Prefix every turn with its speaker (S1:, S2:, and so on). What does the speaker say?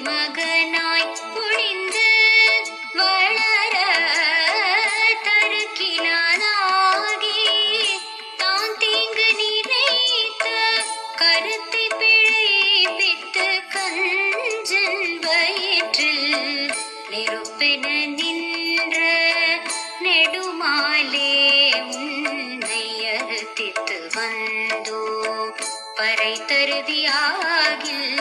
S1: மகனாய் பொழிந்து வளர தருக்கினானாகி தான் தீங்கு நினைத்த கருத்தை பிழைப்பித்து கஞ்சன் வயிற்றில் நெருப்பென நின்ற நெடுமாலே உன்னை அறுத்தித்து வந்தோ பறை தருதியாகில்